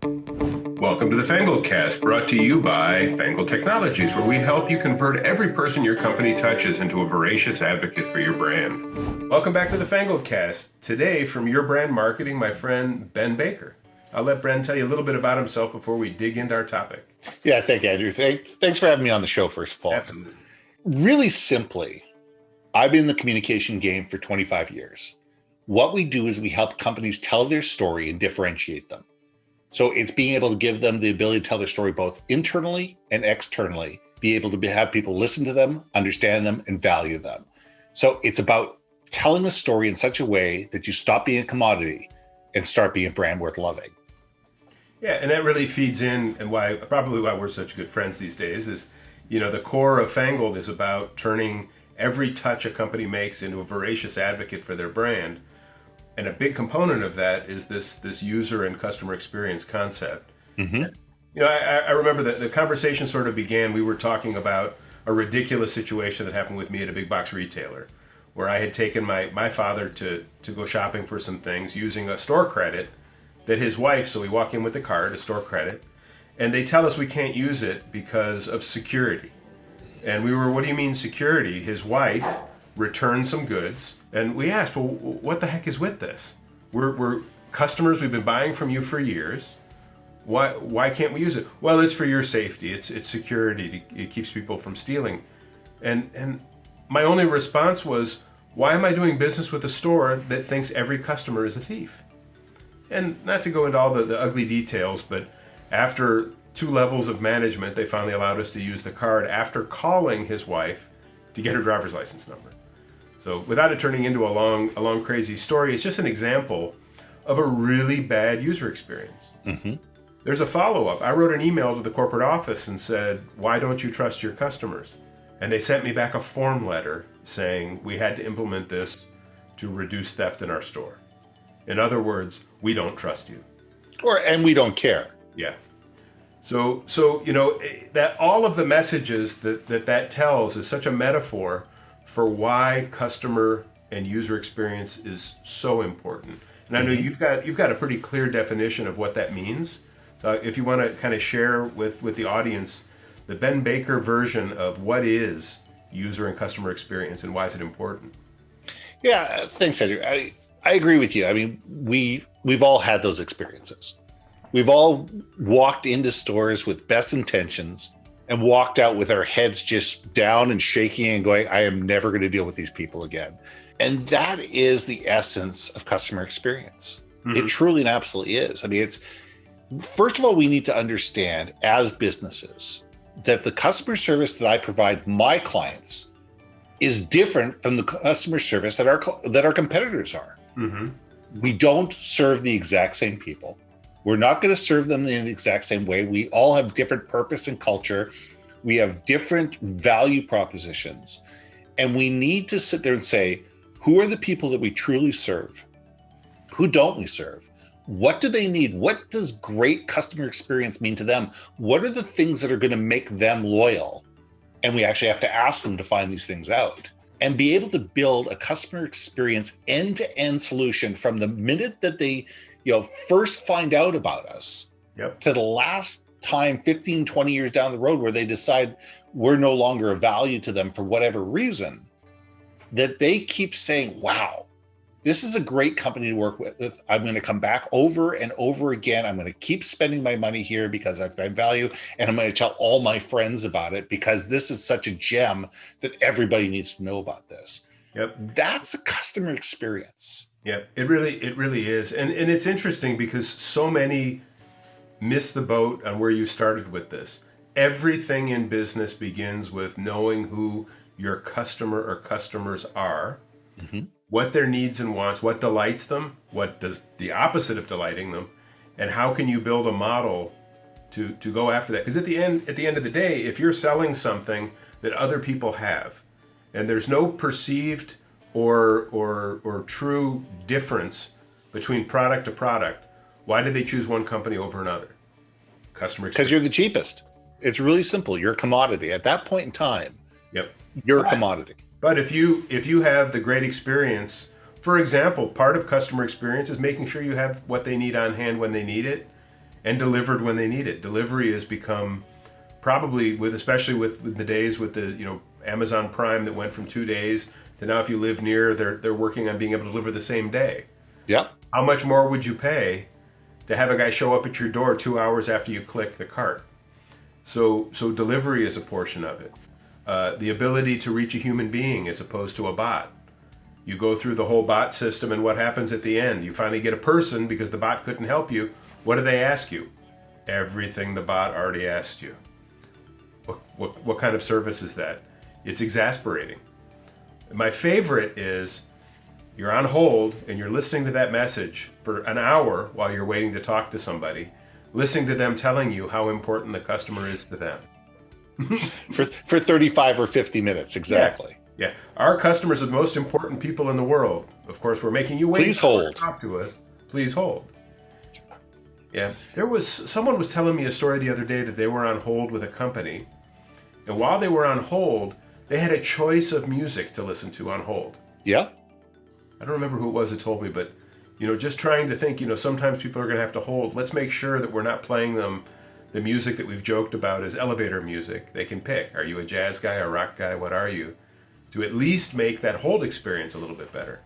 Welcome to the FangledCast, brought to you by Fangled Technologies, where we help you convert every person your company touches into a voracious advocate for your brand. Welcome back to the FangledCast. Today, from Your Brand Marketing, my friend Ben Baker. I'll let Ben tell you a little bit about himself before we dig into our topic. Yeah, thank you, Andrew. Thanks for having me on the show, first of all. Absolutely. Really simply, I've been in the communication game for 25 years. What we do is we help companies tell their story and differentiate them. So it's being able to give them the ability to tell their story both internally and externally, be able to have people listen to them, understand them, and value them. So it's about telling a story in such a way that you stop being a commodity and start being a brand worth loving. Yeah, and that really feeds in, and probably why we're such good friends these days is, the core of Fangled is about turning every touch a company makes into a voracious advocate for their brand. And a big component of that is this user and customer experience concept. Mm-hmm. I remember that the conversation sort of began, we were talking about a ridiculous situation that happened with me at a big box retailer, where I had taken my father to go shopping for some things using a store credit that his wife, so we walk in with the card, a store credit, and they tell us we can't use it because of security. And we were, what do you mean security? His wife returned some goods, and we asked, well, what the heck is with this? We're customers, we've been buying from you for years. Why can't we use it? Well, it's for your safety. It's security. It keeps people from stealing. And my only response was, why am I doing business with a store that thinks every customer is a thief? And not to go into all the ugly details, but after 2 levels of management, they finally allowed us to use the card after calling his wife to get her driver's license number. So without it turning into a long crazy story, it's just an example of a really bad user experience. Mm-hmm. There's a follow-up. I wrote an email to the corporate office and said, why don't you trust your customers? And they sent me back a form letter saying we had to implement this to reduce theft in our store. In other words, we don't trust you. And we don't care. Yeah. So that all of the messages that tells is such a metaphor for why customer and user experience is so important. And I know you've got a pretty clear definition of what that means. So if you want to kind of share with the audience the Ben Baker version of what is user and customer experience and why is it important? Yeah, thanks, Andrew. I agree with you. I mean, we've all had those experiences. We've all walked into stores with best intentions and walked out with our heads just down and shaking and going, I am never going to deal with these people again. And that is the essence of customer experience. Mm-hmm. It truly and absolutely is. I mean, first of all, we need to understand as businesses that the customer service that I provide my clients is different from the customer service that our competitors are. Mm-hmm. We don't serve the exact same people. We're not going to serve them in the exact same way. We all have different purpose and culture. We have different value propositions. And we need to sit there and say, who are the people that we truly serve? Who don't we serve? What do they need? What does great customer experience mean to them? What are the things that are going to make them loyal? And we actually have to ask them to find these things out and be able to build a customer experience end-to-end solution from the minute that they first find out about us to the last time 15, 20 years down the road where they decide we're no longer of value to them for whatever reason, that they keep saying, wow, this is a great company to work with. I'm going to come back over and over again. I'm going to keep spending my money here because I find value, and I'm going to tell all my friends about it because this is such a gem that everybody needs to know about this. Yep. That's a customer experience. Yeah, it really is. And it's interesting because so many miss the boat on where you started with this. Everything in business begins with knowing who your customer or customers are, mm-hmm. what their needs and wants, what delights them, what does the opposite of delighting them, and how can you build a model to go after that? Because at the end of the day, if you're selling something that other people have, and there's no perceived or true difference between product to product, why did they choose one company over another? Customer experience. Because you're the cheapest. It's really simple. You're a commodity. At that point in time, you're a commodity. But if you have the great experience, for example, part of customer experience is making sure you have what they need on hand when they need it. and delivered when they need it. Delivery has become probably especially with the days with the Amazon Prime that went from 2 days to now if you live near, they're working on being able to deliver the same day. Yep. How much more would you pay to have a guy show up at your door 2 hours after you click the cart? So delivery is a portion of it. The ability to reach a human being as opposed to a bot. You go through the whole bot system, and what happens at the end? You finally get a person because the bot couldn't help you. What do they ask you? Everything the bot already asked you. What kind of service is that? It's exasperating. My favorite is you're on hold and you're listening to that message for an hour while you're waiting to talk to somebody, listening to them telling you how important the customer is to them. for 35 or 50 minutes, exactly. Yeah. Our customers are the most important people in the world. Of course, we're making you wait. Please hold. To talk to us. Please hold. Yeah. Someone was telling me a story the other day that they were on hold with a company. And while they were on hold, they had a choice of music to listen to on hold. Yeah. I don't remember who it was that told me, but, just trying to think, sometimes people are going to have to hold. Let's make sure that we're not playing them the music that we've joked about as elevator music. They can pick. Are you a jazz guy, a rock guy? What are you? To at least make that hold experience a little bit better.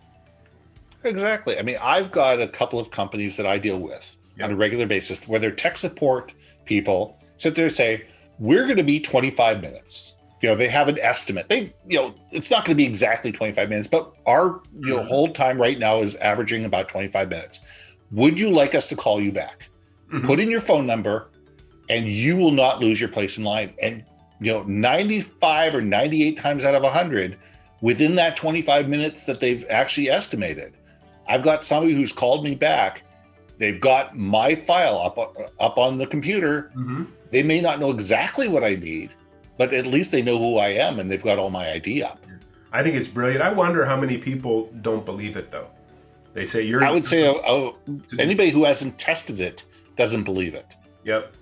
Exactly. I mean, I've got a couple of companies that I deal with on a regular basis where their tech support people sit there and say, we're going to be 25 minutes. They have an estimate. It's not going to be exactly 25 minutes, but our hold time right now is averaging about 25 minutes. Would you like us to call you back? Mm-hmm. Put in your phone number and you will not lose your place in line. And 95 or 98 times out of 100, within that 25 minutes that they've actually estimated, I've got somebody who's called me back. They've got my file up on the computer. Mm-hmm. They may not know exactly what I need, but at least they know who I am and they've got all my ID up. I think it's brilliant. I wonder how many people don't believe it, though. They say I would say anybody who hasn't tested it doesn't believe it. Yep.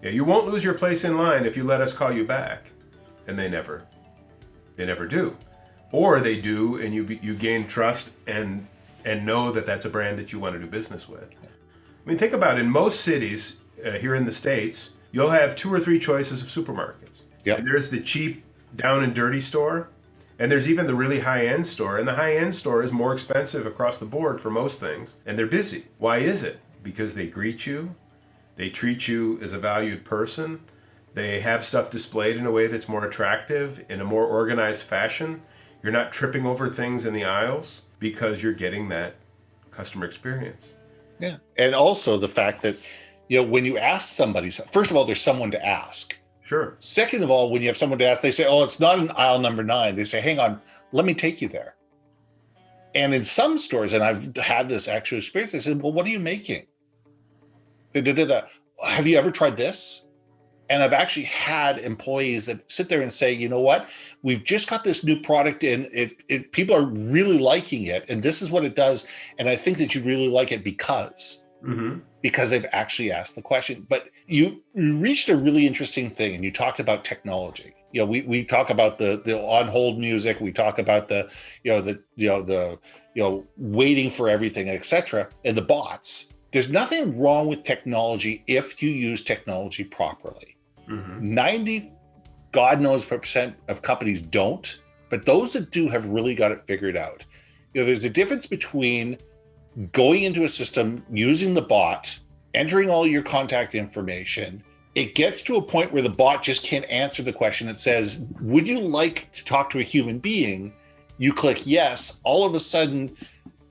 Yeah, you won't lose your place in line if you let us call you back. And they never do. Or they do, and you gain trust and know that that's a brand that you want to do business with. I mean, think about it. In most cities here in the States, you'll have 2 or 3 choices of supermarkets. Yep. And there's the cheap, down and dirty store, and there's even the really high-end store. And the high-end store is more expensive across the board for most things, and they're busy. Why is it? Because they greet you. They treat you as a valued person. They have stuff displayed in a way that's more attractive, in a more organized fashion. You're not tripping over things in the aisles because you're getting that customer experience. Yeah. And also the fact that, when you ask somebody, first of all, there's someone to ask. Sure. Second of all, when you have someone to ask, they say, oh, it's not in aisle number 9. They say, hang on, let me take you there. And in some stores, and I've had this actual experience, they said, well, what are you making? Have you ever tried this? And I've actually had employees that sit there and say, you know what, we've just got this new product in. People are really liking it. And this is what it does. And I think that you really like it because they've actually asked the question. But you reached a really interesting thing. And you talked about technology. We talk about the on hold music. We talk about the waiting for everything, etc. And the bots. There's nothing wrong with technology if you use technology properly. 90, God knows % of companies don't, but those that do have really got it figured out. There's a difference between going into a system, using the bot, entering all your contact information. It gets to a point where the bot just can't answer the question. It says, would you like to talk to a human being? You click yes. All of a sudden,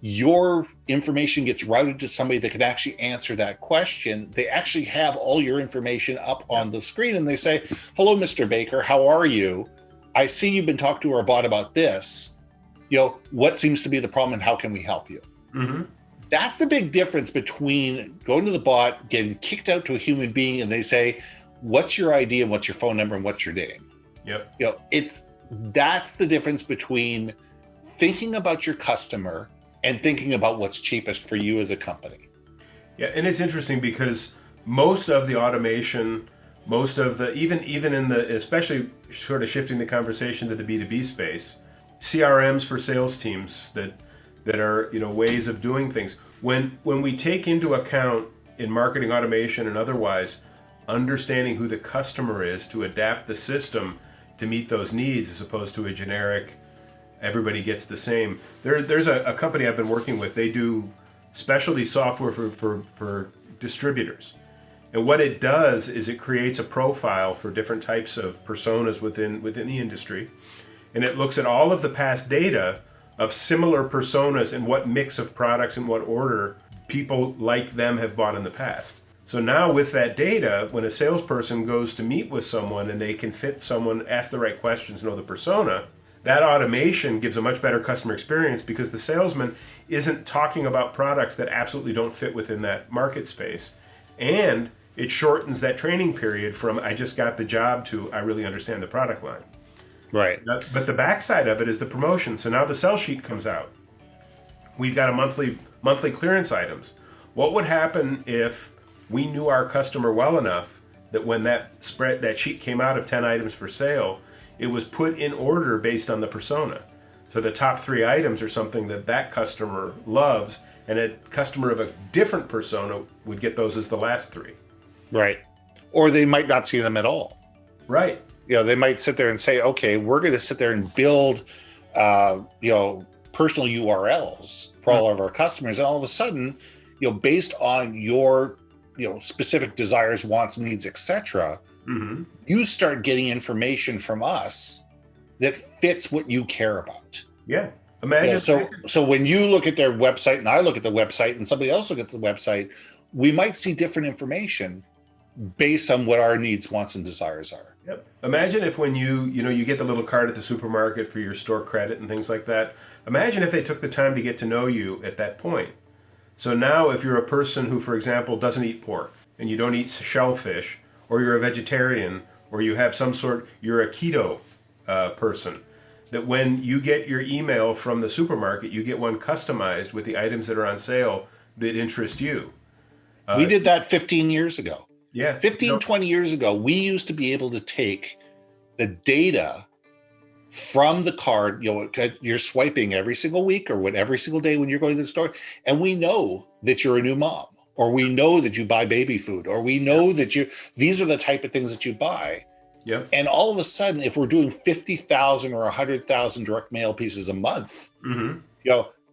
your information gets routed to somebody that can actually answer that question. They actually have all your information up on the screen and they say, hello, Mr. Baker, how are you? I see you've been talking to our bot about this. What seems to be the problem and how can we help you? Mm-hmm. That's the big difference between going to the bot, getting kicked out to a human being, and they say, what's your ID and what's your phone number and what's your name? Yep. That's the difference between thinking about your customer and thinking about what's cheapest for you as a company. Yeah, and it's interesting because most of the automation, most of the, even in the, especially sort of shifting the conversation to the B2B space, CRMs for sales teams that are, ways of doing things. When we take into account in marketing automation and otherwise, understanding who the customer is to adapt the system to meet those needs as opposed to a generic, everybody gets the same. There's a company I've been working with. They do specialty software for distributors. And what it does is it creates a profile for different types of personas within the industry. And it looks at all of the past data of similar personas and what mix of products and what order people like them have bought in the past. So now with that data, when a salesperson goes to meet with someone and they can fit someone, ask the right questions, know the persona, that automation gives a much better customer experience because the salesman isn't talking about products that absolutely don't fit within that market space. And it shortens that training period from I just got the job to I really understand the product line. Right. But the backside of it is the promotion. So now the sell sheet comes out. We've got a monthly clearance items. What would happen if we knew our customer well enough that when that sheet came out of 10 items for sale, it was put in order based on the persona. So the top 3 items are something that customer loves, and a customer of a different persona would get those as the last 3. Right. Or they might not see them at all. Right. They might sit there and say, okay, we're going to sit there and build, personal URLs for all of our customers. And all of a sudden, based on your, specific desires, wants, needs, etc., you start getting information from us that fits what you care about. Yeah. Imagine. So when you look at their website and I look at the website and somebody else look at the website, we might see different information based on what our needs, wants, and desires are. Yep. Imagine if when you get the little card at the supermarket for your store credit and things like that. Imagine if they took the time to get to know you at that point. So now if you're a person who, for example, doesn't eat pork and you don't eat shellfish, or you're a vegetarian, or you have you're a keto person, that when you get your email from the supermarket, you get one customized with the items that are on sale that interest you. We did that 15 years ago. Yeah. 20 years ago, we used to be able to take the data from the card, you're swiping every single week or every single day when you're going to the store. And we know that you're a new mom, or we know that you buy baby food, or we know that these are the type of things that you buy. Yeah. And all of a sudden, if we're doing 50,000 or 100,000 direct mail pieces a month,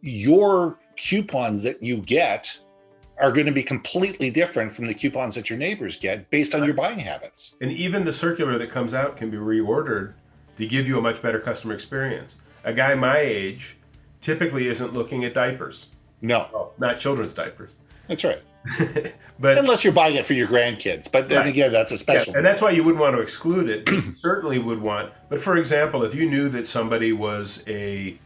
your coupons that you get are going to be completely different from the coupons that your neighbors get based on your buying habits. And even the circular that comes out can be reordered to give you a much better customer experience. A guy my age typically isn't looking at diapers. No. Well, not children's diapers. That's right. But unless you're buying it for your grandkids. But then again, that's a special. Yeah, and that's why you wouldn't want to exclude it. You certainly would want. But for example, if you knew that somebody was a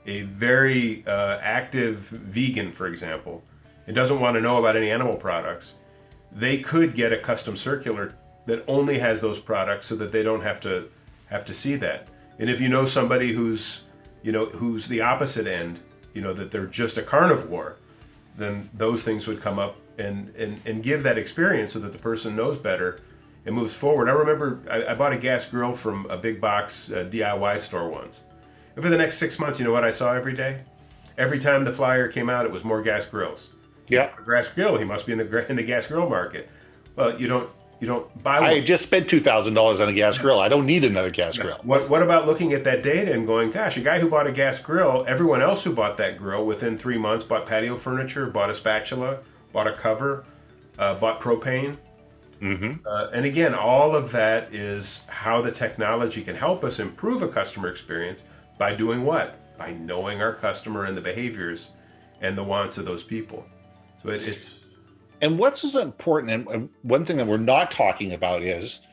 very active vegan, for example, and doesn't want to know about any animal products, they could get a custom circular that only has those products so that they don't have to see that. And if you know somebody who's the opposite end, that they're just a carnivore, then those things would come up and give that experience so that the person knows better and moves forward. I remember I bought a gas grill from a big box DIY store once. And for the next 6 months, you know what I saw every day? Every time the flyer came out, it was more gas grills. Yeah. A gas grill, he must be in the gas grill market. Well, you don't buy one. I just spent $2,000 on a gas grill. I don't need another gas grill. What about looking at that data and going, gosh, a guy who bought a gas grill, everyone else who bought that grill within 3 months bought patio furniture, bought a spatula, bought a cover, bought propane. And again, all of that is how the technology can help us improve a customer experience by doing what? By knowing our customer and the behaviors and the wants of those people. So it's... And what's as important, and one thing that we're not talking about is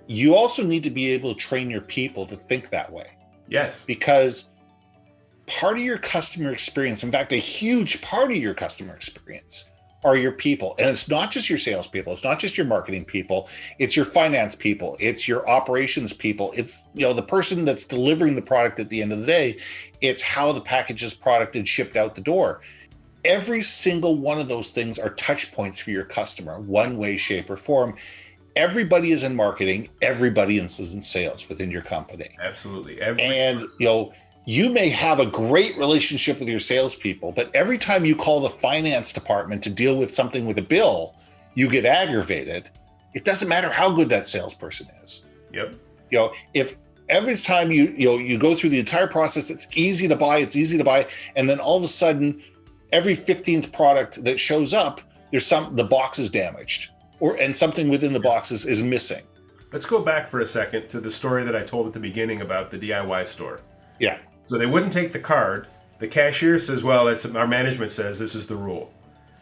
you also need to be able to train your people to think that way. Yes. Because part of your customer experience, in fact, a huge part of your customer experience are your people. And it's not just your salespeople. It's not just your marketing people. It's your finance people. It's your operations people. It's, the person that's delivering the product at the end of the day. It's how the package is producted and shipped out the door. Every single one of those things are touch points for your customer, one way, shape, or form. Everybody is in marketing. Everybody is in sales within your company. Absolutely. You may have a great relationship with your salespeople, but every time you call the finance department to deal with something with a bill, you get aggravated. It doesn't matter how good that salesperson is. Yep. If every time you go through the entire process, it's easy to buy, and then all of a sudden, every 15th product that shows up, the box is damaged, and something within the box is missing. Let's go back for a second to the story that I told at the beginning about the DIY store. Yeah. So they wouldn't take the card. The cashier says, well, our management says this is the rule.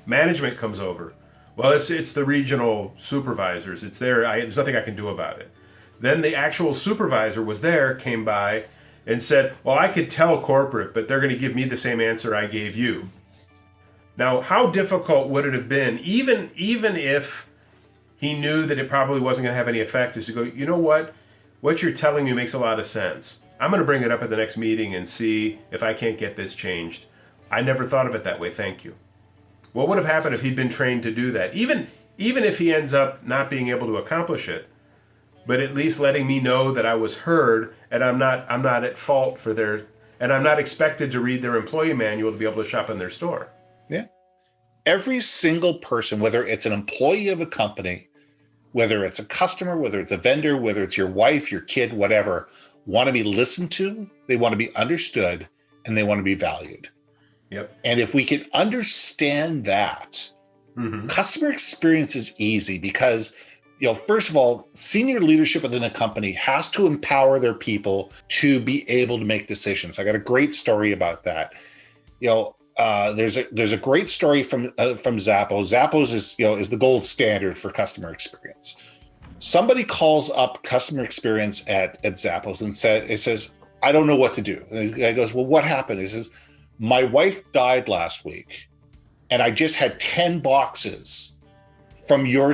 Management comes over. Well, it's the regional supervisors. It's there. There's nothing I can do about it. Then the actual supervisor was there, came by, and said, well, I could tell corporate, but they're going to give me the same answer I gave you. Now, how difficult would it have been, even if he knew that it probably wasn't going to have any effect, is to go, you know what? What you're telling me makes a lot of sense. I'm going to bring it up at the next meeting and see if I can't get this changed. I never thought of it that way. Thank you. What would have happened if he'd been trained to do that? Even if he ends up not being able to accomplish it, but at least letting me know that I was heard and I'm not at fault for and I'm not expected to read their employee manual to be able to shop in their store. Yeah. Every single person, whether it's an employee of a company, whether it's a customer, whether it's a vendor, whether it's your wife, your kid, whatever, want to be listened to, they want to be understood, and they want to be valued. Yep. And if we can understand that, customer experience is easy because, first of all, senior leadership within a company has to empower their people to be able to make decisions. I got a great story about that. There's a great story from Zappos. Zappos is the gold standard for customer experience. Somebody calls up customer experience at Zappos and says, I don't know what to do. And the guy goes, well, what happened? He says, my wife died last week and I just had 10 boxes from your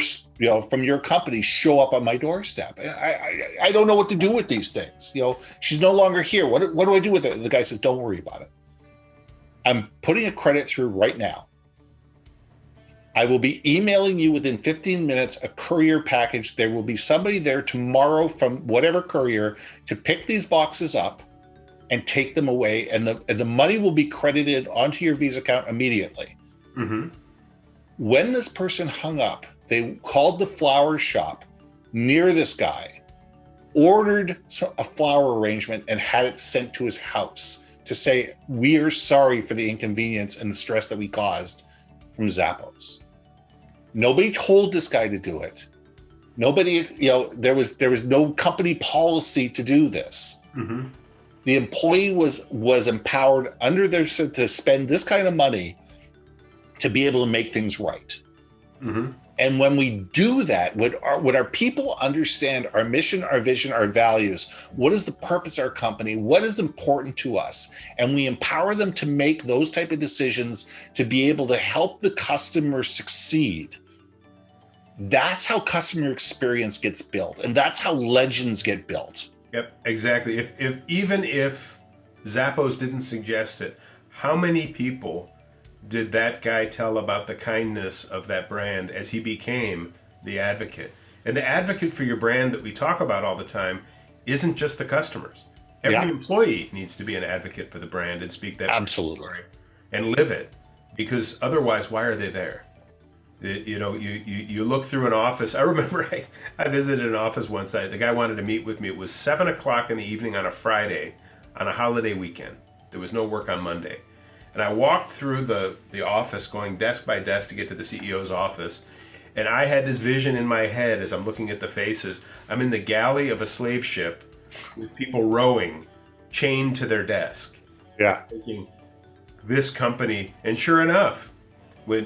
company show up on my doorstep. And I don't know what to do with these things. She's no longer here. What do I do with it? And the guy says, don't worry about it. I'm putting a credit through right now. I will be emailing you within 15 minutes a courier package. There will be somebody there tomorrow from whatever courier to pick these boxes up and take them away. And the money will be credited onto your Visa account immediately. Mm-hmm. When this person hung up, they called the flower shop near this guy, ordered a flower arrangement, and had it sent to his house to say, we are sorry for the inconvenience and the stress that we caused from Zappos. Nobody told this guy to do it. Nobody, there was no company policy to do this. Mm-hmm. The employee was empowered to spend this kind of money to be able to make things right. Mm-hmm. And when we do that, when our people understand our mission, our vision, our values, what is the purpose of our company, what is important to us, and we empower them to make those type of decisions to be able to help the customer succeed, that's how customer experience gets built. And that's how legends get built. Yep, exactly. If Zappos didn't suggest it, how many people did that guy tell about the kindness of that brand as he became the advocate? And the advocate for your brand that we talk about all the time isn't just the customers. Every employee needs to be an advocate for the brand and speak that absolutely and live it, because otherwise, why are they there? You look through an office. I remember I visited an office once. The guy wanted to meet with me. It was 7:00 in the evening on a Friday, on a holiday weekend. There was no work on Monday. And I walked through the office, going desk by desk to get to the CEO's office. And I had this vision in my head as I'm looking at the faces. I'm in the galley of a slave ship with people rowing, chained to their desk. Yeah. Thinking, this company, and sure enough,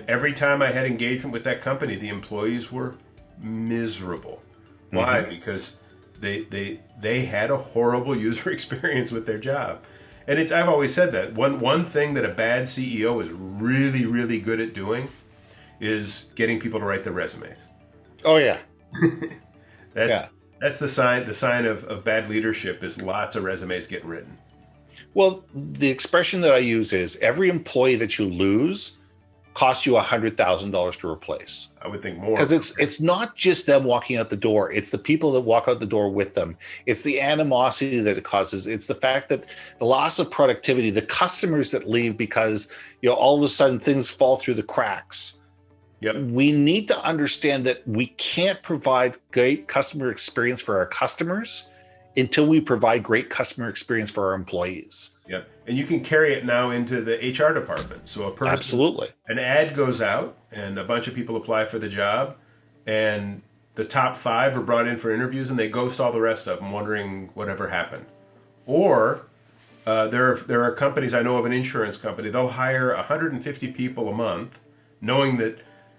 every time I had engagement with that company, the employees were miserable. Why? Mm-hmm. Because they had a horrible user experience with their job. And I've always said that one thing that a bad CEO is really, really good at doing is getting people to write their resumes. Oh yeah. That's the sign of bad leadership is lots of resumes getting written. Well, the expression that I use is every employee that you lose cost you $100,000 to replace. I would think more. Because it's not just them walking out the door. It's the people that walk out the door with them. It's the animosity that it causes. It's the fact that the loss of productivity, the customers that leave because, all of a sudden things fall through the cracks. Yep. We need to understand that we can't provide great customer experience for our customers until we provide great customer experience for our employees. Yeah, and you can carry it now into the HR department. So Absolutely. An ad goes out, and a bunch of people apply for the job, and the top 5 are brought in for interviews, and they ghost all the rest of them, wondering whatever happened. Or there are companies, I know of an insurance company, they'll hire 150 people a month, knowing that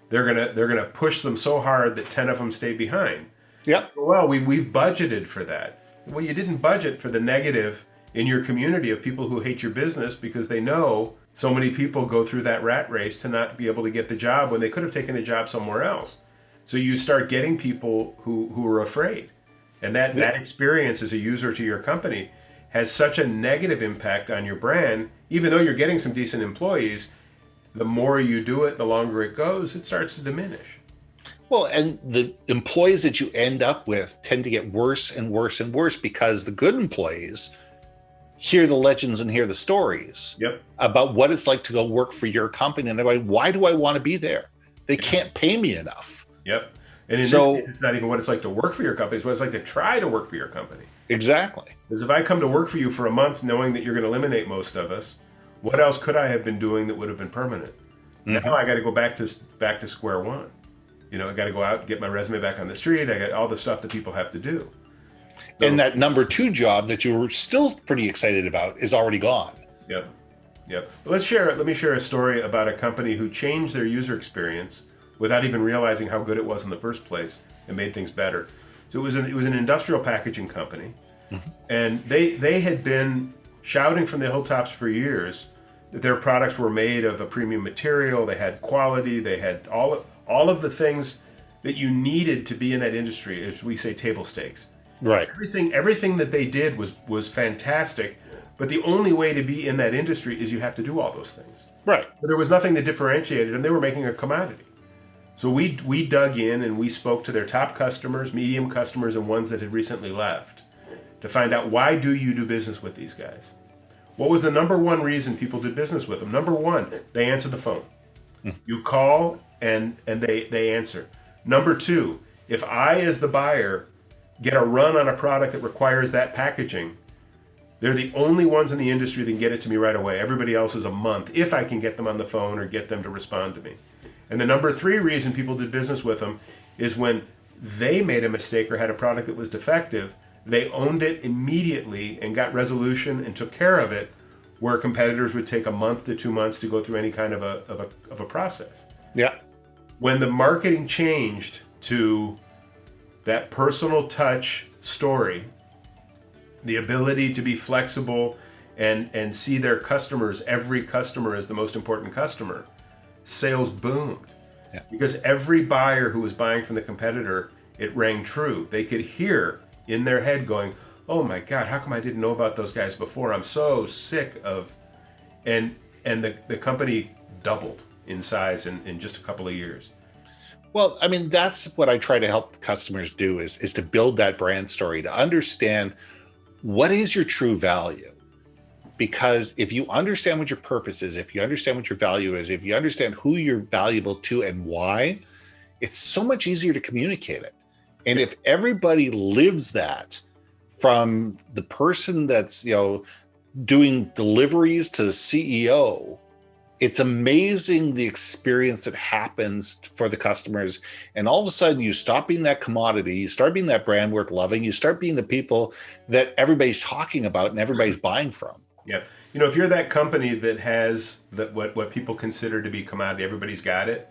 they're gonna push them so hard that 10 of them stay behind. Yep. Well, we've budgeted for that. Well, you didn't budget for the negative in your community of people who hate your business because they know so many people go through that rat race to not be able to get the job when they could have taken a job somewhere else. So you start getting people who are afraid. And that experience as a user to your company has such a negative impact on your brand. Even though you're getting some decent employees, the more you do it, the longer it goes, it starts to diminish. Well, and the employees that you end up with tend to get worse and worse and worse because the good employees hear the legends and hear the stories about what it's like to go work for your company. And they're like, why do I want to be there? They can't pay me enough. Yep. And in this case, it's not even what it's like to work for your company. It's what it's like to try to work for your company. Exactly. Because if I come to work for you for a month knowing that you're going to eliminate most of us, what else could I have been doing that would have been permanent? Mm-hmm. Now I got to go back to square one. I got to go out, get my resume back on the street. I got all the stuff that people have to do. So, and that number 2 job that you were still pretty excited about is already gone. Yep. But let me share a story about a company who changed their user experience without even realizing how good it was in the first place and made things better. So it was an industrial packaging company, and they had been shouting from the hilltops for years that their products were made of a premium material. They had quality. They had all of the things that you needed to be in that industry, as we say, table stakes. Right. Everything that they did was fantastic, but the only way to be in that industry is you have to do all those things. Right. But there was nothing that differentiated them. They were making a commodity. So we dug in and we spoke to their top customers, medium customers, and ones that had recently left to find out, why do you do business with these guys? What was the number one reason people did business with them? Number one, they answer the phone. You call and they answer. Number 2, if I, as the buyer, get a run on a product that requires that packaging, they're the only ones in the industry that can get it to me right away. Everybody else is a month, if I can get them on the phone or get them to respond to me. And the number 3 reason people did business with them is when they made a mistake or had a product that was defective, they owned it immediately and got resolution and took care of it, where competitors would take a month to 2 months to go through any kind of a process. Yeah. When the marketing changed to that personal touch story, the ability to be flexible and see their customers, every customer as the most important customer, sales boomed. Yeah. Because every buyer who was buying from the competitor, it rang true. They could hear in their head going, oh my God, how come I didn't know about those guys before? I'm so sick of... And the company doubled in size in just a couple of years. Well, I mean, that's what I try to help customers do is to build that brand story, to understand what is your true value. Because if you understand what your purpose is, if you understand what your value is, if you understand who you're valuable to and why, it's so much easier to communicate it. And if everybody lives that, from the person that's, doing deliveries to the CEO, it's amazing the experience that happens for the customers. And all of a sudden you stop being that commodity, you start being that brand worth loving, you start being the people that everybody's talking about and everybody's buying from. Yeah. If you're that company that has what people consider to be commodity, everybody's got it.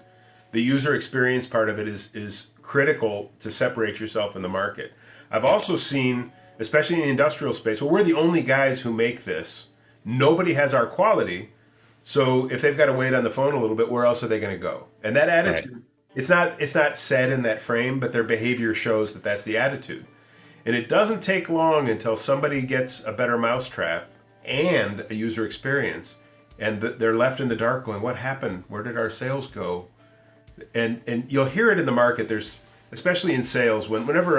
The user experience part of it is critical to separate yourself in the market. I've also seen, especially in the industrial space, we're the only guys who make this. Nobody has our quality. So if they've got to wait on the phone a little bit, where else are they going to go? And that attitude, right. It's not said in that frame, but their behavior shows that that's the attitude. And it doesn't take long until somebody gets a better mousetrap and a user experience, and they're left in the dark going, what happened? Where did our sales go? And you'll hear it in the market. There's, especially in sales, whenever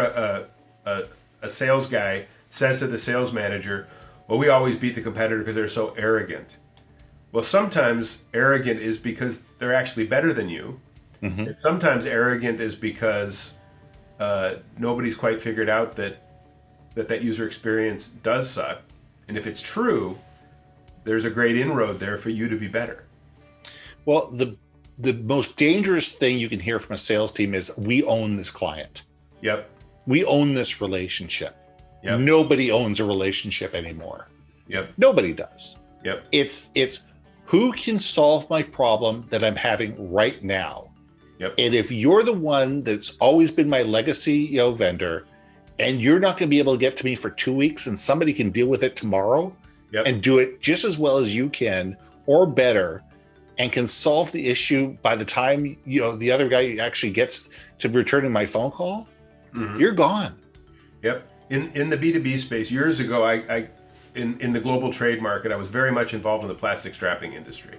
a sales guy says to the sales manager, well, we always beat the competitor because they're so arrogant. Well, sometimes arrogant is because they're actually better than you. Mm-hmm. And sometimes arrogant is because nobody's quite figured out that user experience does suck. And if it's true, there's a great inroad there for you to be better. Well, the most dangerous thing you can hear from a sales team is, we own this client. Yep. We own this relationship. Yep. Nobody owns a relationship anymore. Yep. Nobody does. Yep. It's who can solve my problem that I'm having right now. Yep. And if you're the one that's always been my legacy, vendor, and you're not going to be able to get to me for 2 weeks, and somebody can deal with it tomorrow, yep, and do it just as well as you can or better, and can solve the issue by the time the other guy actually gets to returning my phone call, mm-hmm, you're gone. Yep. In the B2B space, years ago, in the global trade market, I was very much involved in the plastic strapping industry.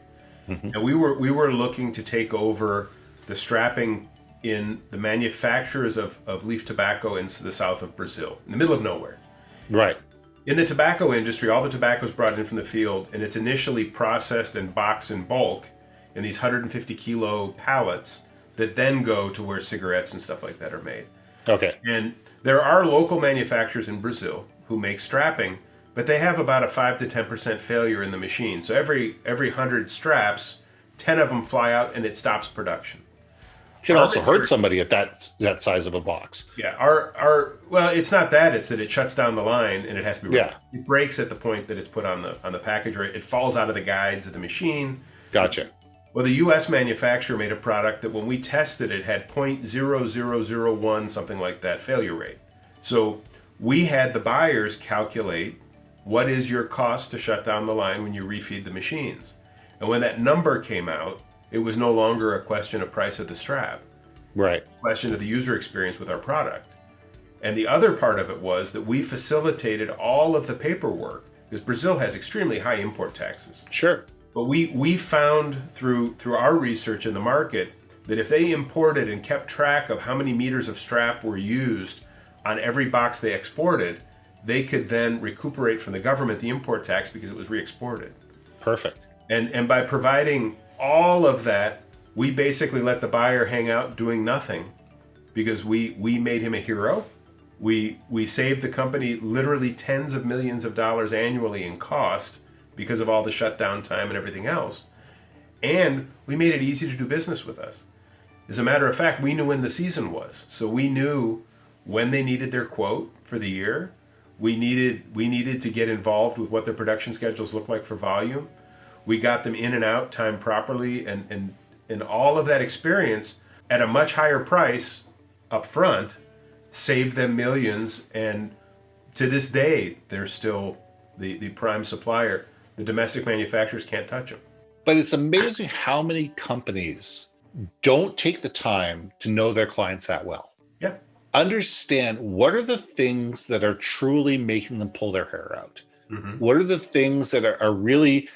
Mm-hmm. And we were looking to take over the strapping in the manufacturers of leaf tobacco in the south of Brazil, in the middle of nowhere. Right. In the tobacco industry, all the tobacco is brought in from the field, and it's initially processed and boxed in bulk in these 150 kilo pallets that then go to where cigarettes and stuff like that are made. Okay. And there are local manufacturers in Brazil who make strapping, but they have about a 5 to 10% failure in the machine. So every 100 straps, 10 of them fly out and it stops production. It can also hurt somebody at that size of a box. Yeah, well, it's not that. It's that it shuts down the line and it has to be. Yeah. It breaks at the point that it's put on the package, or it falls out of the guides of the machine. Gotcha. Well, the U.S. manufacturer made a product that when we tested it had 0.0001, something like that, failure rate. So we had the buyers calculate what is your cost to shut down the line when you refeed the machines. And when that number came out, it was no longer a question of price of the strap. Right. A question of the user experience with our product. And the other part of it was that we facilitated all of the paperwork, because Brazil has extremely high import taxes. Sure. But we found through our research in the market that if they imported and kept track of how many meters of strap were used on every box they exported, they could then recuperate from the government the import tax because it was re-exported. Perfect. And by providing all of that, we basically let the buyer hang out doing nothing, because we made him a hero. We saved the company literally tens of millions of dollars annually in cost because of all the shutdown time and everything else. And we made it easy to do business with us. As a matter of fact, we knew when the season was. So we knew when they needed their quote for the year. We needed to get involved with what their production schedules look like for volume. We got them in and out, timed properly, and all of that experience at a much higher price up front saved them millions. And to this day, they're still the prime supplier. The domestic manufacturers can't touch them. But it's amazing how many companies don't take the time to know their clients that well. Yeah. Understand what are the things that are truly making them pull their hair out. Mm-hmm. What are the things that are really,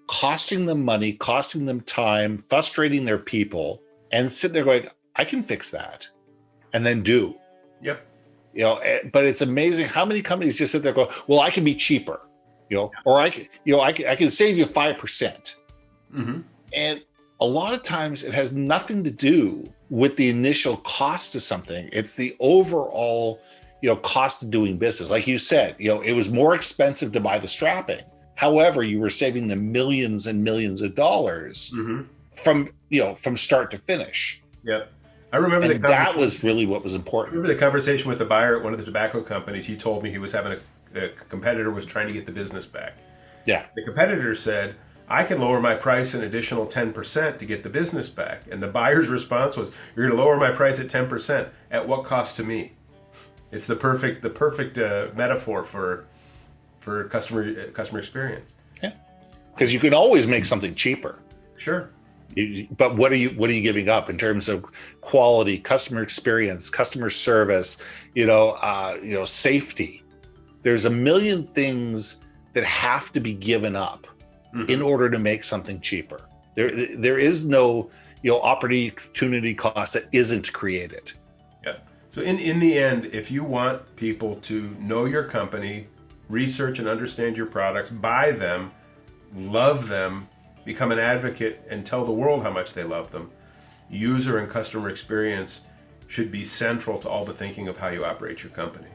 costing them money, costing them time, frustrating their people, and sit there going, I can fix that, and then do. Yep. But it's amazing how many companies just sit there and go, well, I can be cheaper, or I can save you 5%. Mm-hmm. And a lot of times it has nothing to do with the initial cost of something. It's the overall, cost of doing business. Like you said, it was more expensive to buy the strapping. However, you were saving them millions and millions of dollars, mm-hmm, from start to finish. Yep. I remember that was really what was important. I remember the conversation with the buyer at one of the tobacco companies. He told me he was having a competitor was trying to get the business back. Yeah. The competitor said, I can lower my price an additional 10% to get the business back. And the buyer's response was, you're going to lower my price at 10%. At what cost to me? It's the perfect metaphor for customer experience. Yeah. Because you can always make something cheaper. Sure. But what are you giving up in terms of quality, customer experience, customer service, safety? There's a million things that have to be given up in order to make something cheaper. There is no opportunity cost that isn't created. Yeah. So in the end, if you want people to know your company, research and understand your products, buy them, love them, become an advocate, and tell the world how much they love them, user and customer experience should be central to all the thinking of how you operate your company.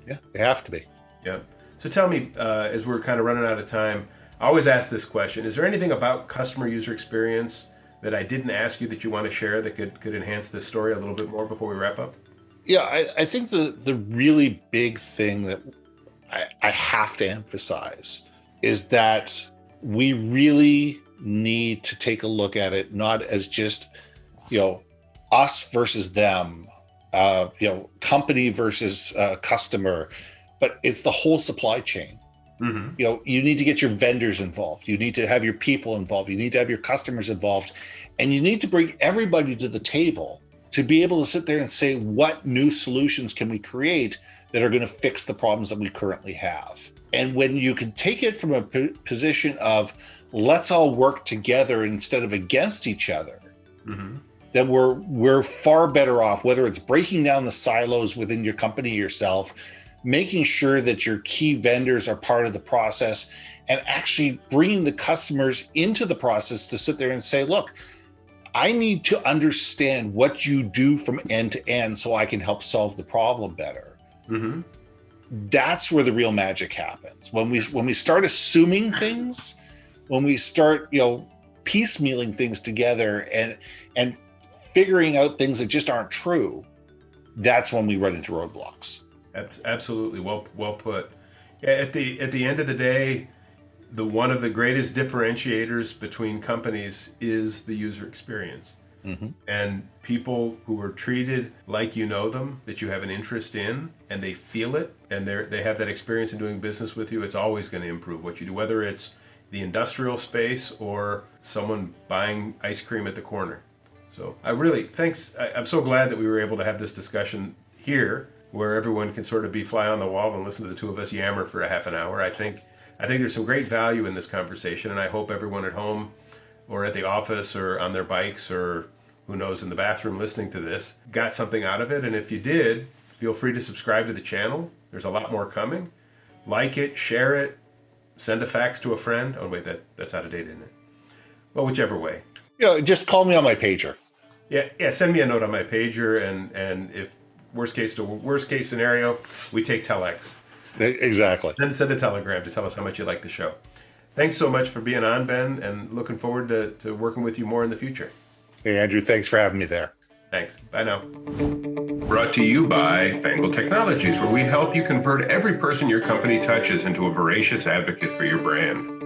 Yeah, they have to be. Yeah. So tell me, as we're kind of running out of time, I always ask this question: is there anything about customer user experience that I didn't ask you that you want to share that could enhance this story a little bit more before we wrap up? Yeah, I think the really big thing that I have to emphasize is that we really need to take a look at it not as just us versus them, company versus customer, but it's the whole supply chain. Mm-hmm. You need to get your vendors involved. You need to have your people involved. You need to have your customers involved, and you need to bring everybody to the table to be able to sit there and say, what new solutions can we create that are going to fix the problems that we currently have? And when you can take it from a position of let's all work together instead of against each other, mm-hmm. then we're far better off, whether it's breaking down the silos within your company yourself, making sure that your key vendors are part of the process, and actually bringing the customers into the process to sit there and say, look, I need to understand what you do from end to end so I can help solve the problem better. Mm-hmm. That's where the real magic happens. When we start assuming things, when we start, piecemealing things together and figuring out things that just aren't true, that's when we run into roadblocks. Absolutely, well put. Yeah, at the end of the day, one of the greatest differentiators between companies is the user experience. Mm-hmm. And people who are treated like you know them, that you have an interest in, and they feel it, and they have that experience in doing business with you, it's always going to improve what you do, whether it's the industrial space or someone buying ice cream at the corner. So I'm so glad that we were able to have this discussion here, where everyone can sort of be fly on the wall and listen to the two of us yammer for a half an hour. I think there's some great value in this conversation, and I hope everyone at home or at the office or on their bikes or who knows, in the bathroom listening to this got something out of it. And if you did, feel free to subscribe to the channel. There's a lot more coming. Like it, share it, send a fax to a friend. Oh wait, that's out of date, isn't it? Well, whichever way. Just call me on my pager. Yeah, send me a note on my pager, and if worst case scenario, we take telex. Exactly. Then send a telegram to tell us how much you like the show. Thanks so much for being on, Ben, and looking forward to working with you more in the future. Hey, Andrew, thanks for having me there. Thanks. Bye now. Brought to you by Fangled Technologies, where we help you convert every person your company touches into a voracious advocate for your brand.